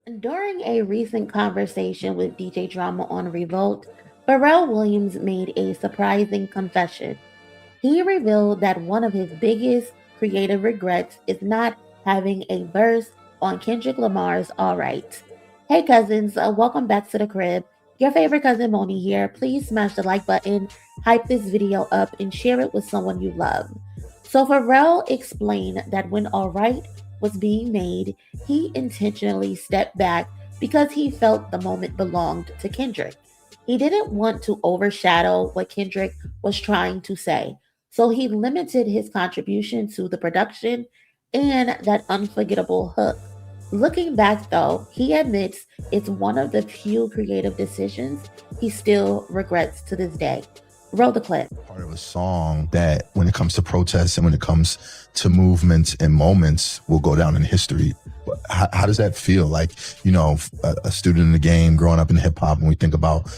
During a recent conversation with DJ Drama on Revolt, Pharrell Williams made a surprising confession. He revealed that one of his biggest creative regrets is not having a verse on Kendrick Lamar's Alright. Hey cousins, welcome back to the crib. Your favorite cousin Monie here. Please smash the like button, hype this video up, and share it with someone you love. So Pharrell explained that when Alright was being made, he intentionally stepped back because he felt the moment belonged to Kendrick. He didn't want to overshadow what Kendrick was trying to say, so he limited his contribution to the production and that unforgettable hook. Looking back, though, he admits it's one of the few creative decisions he still regrets to this day. Roll the clip. Part of a song that, when it comes to protests and when it comes to movements and moments, will go down in history. How does that feel? Like, a student in the game, growing up in hip hop, when we think about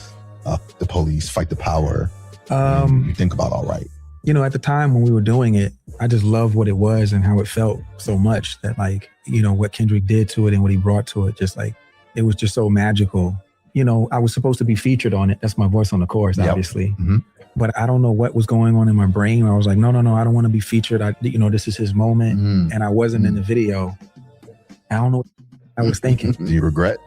the police, fight the power, you think about Alright. At the time when we were doing it, I just loved what it was and how it felt so much that, what Kendrick did to it and what he brought to it, just like, it was just so magical. I was supposed to be featured on it. That's my voice on the chorus, obviously. Mm-hmm. But I don't know what was going on in my brain. I was like, no, I don't want to be featured. This is his moment. And I wasn't in the video. I don't know what I was thinking. Do you regret?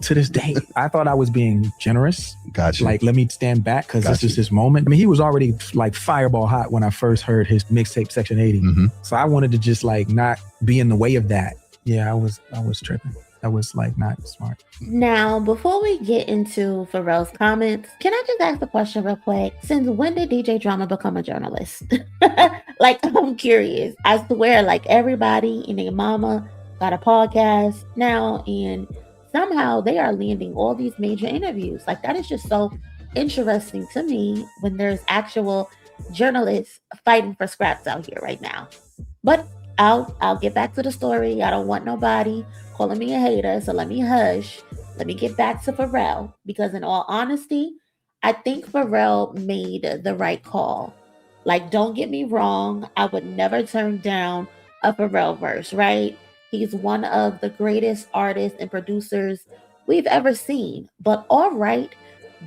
To this day, I thought I was being generous. Gotcha. Like, let me stand back because this is his moment. I mean, he was already like fireball hot when I first heard his mixtape Section 80. Mm-hmm. So I wanted to just not be in the way of that. Yeah, I was tripping. That was not smart. Now, before we get into Pharrell's comments, can I just ask a question real quick? Since when did DJ Drama become a journalist? I'm curious. I swear, everybody and their mama got a podcast now, and somehow they are landing all these major interviews. That is just so interesting to me when there's actual journalists fighting for scraps out here right now. But I'll get back to the story. I don't want nobody calling me a hater, so let me hush. Let me get back to Pharrell, because in all honesty, I think Pharrell made the right call. Don't get me wrong, I would never turn down a Pharrell verse, right? He's one of the greatest artists and producers we've ever seen, but Alright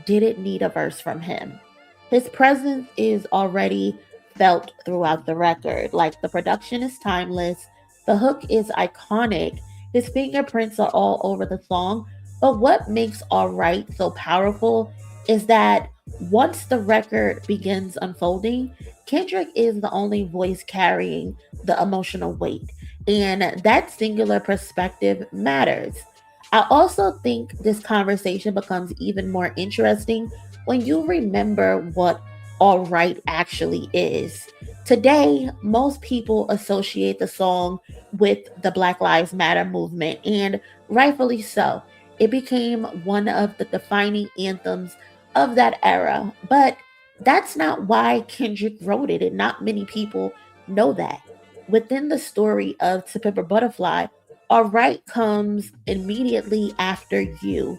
didn't need a verse from him. His presence is already felt throughout the record. The production is timeless, the hook is iconic, his fingerprints are all over the song. But what makes Alright so powerful is that once the record begins unfolding, Kendrick is the only voice carrying the emotional weight. And that singular perspective matters. I also think this conversation becomes even more interesting when you remember what Alright actually is. Today, most people associate the song with the Black Lives Matter movement, and rightfully so. It became one of the defining anthems of that era, but that's not why Kendrick wrote it, and not many people know that. Within the story of To Pimp a Butterfly, Alright comes immediately after You,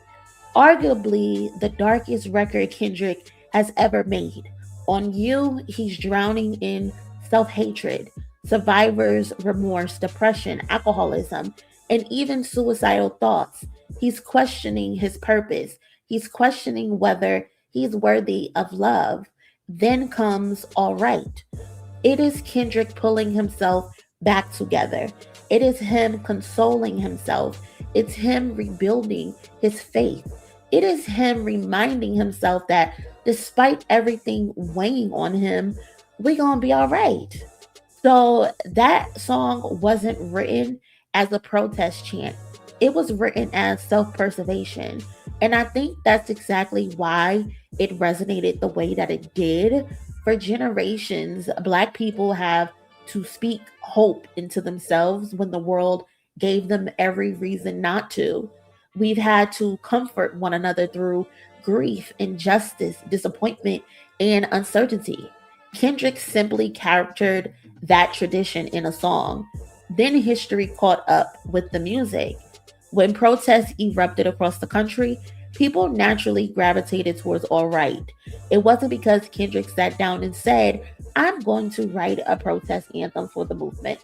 arguably the darkest record Kendrick has ever made. On You, he's drowning in self-hatred, survivor's remorse, depression, alcoholism, and even suicidal thoughts. He's questioning his purpose. He's questioning whether he's worthy of love. Then comes Alright. It is Kendrick pulling himself back together. It is him consoling himself. It's him rebuilding his faith. It is him reminding himself that despite everything weighing on him, we're going to be all right. So that song wasn't written as a protest chant. It was written as self-preservation. And I think that's exactly why it resonated the way that it did. For generations, Black people have to speak hope into themselves when the world gave them every reason not to. We've had to comfort one another through grief, injustice, disappointment, and uncertainty. Kendrick simply captured that tradition in a song. Then history caught up with the music. When protests erupted across the country, people naturally gravitated towards Alright. It wasn't because Kendrick sat down and said, I'm going to write a protest anthem for the movement.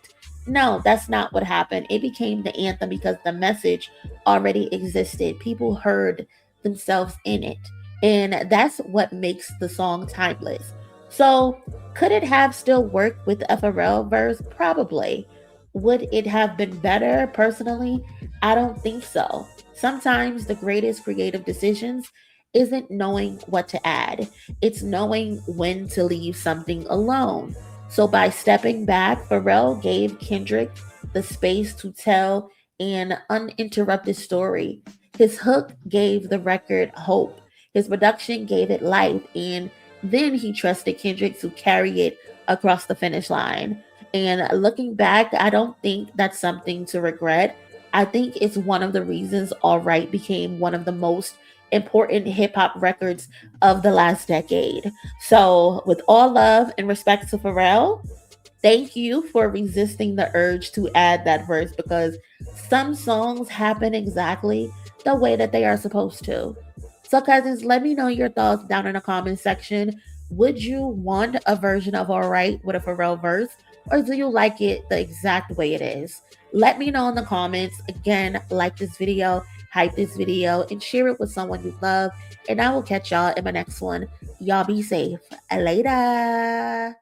No, that's not what happened. It became the anthem because the message already existed. People heard themselves in it. And that's what makes the song timeless. So, could it have still worked with a Pharrell verse? Probably. Would it have been better personally? I don't think so. Sometimes the greatest creative decisions isn't knowing what to add, it's knowing when to leave something alone. So by stepping back, Pharrell gave Kendrick the space to tell an uninterrupted story. His hook gave the record hope. His production gave it life, and then he trusted Kendrick to carry it across the finish line. And looking back, I don't think that's something to regret. I think it's one of the reasons All Right became one of the most important hip hop records of the last decade. So, with all love and respect to Pharrell, thank you for resisting the urge to add that verse because some songs happen exactly the way that they are supposed to. So, cousins, let me know your thoughts down in the comment section. Would you want a version of All Right with a Pharrell verse, or do you like it the exact way it is? Let me know in the comments. Again, like this video, hype this video, and share it with someone you love. And I will catch y'all in my next one. Y'all be safe. Later.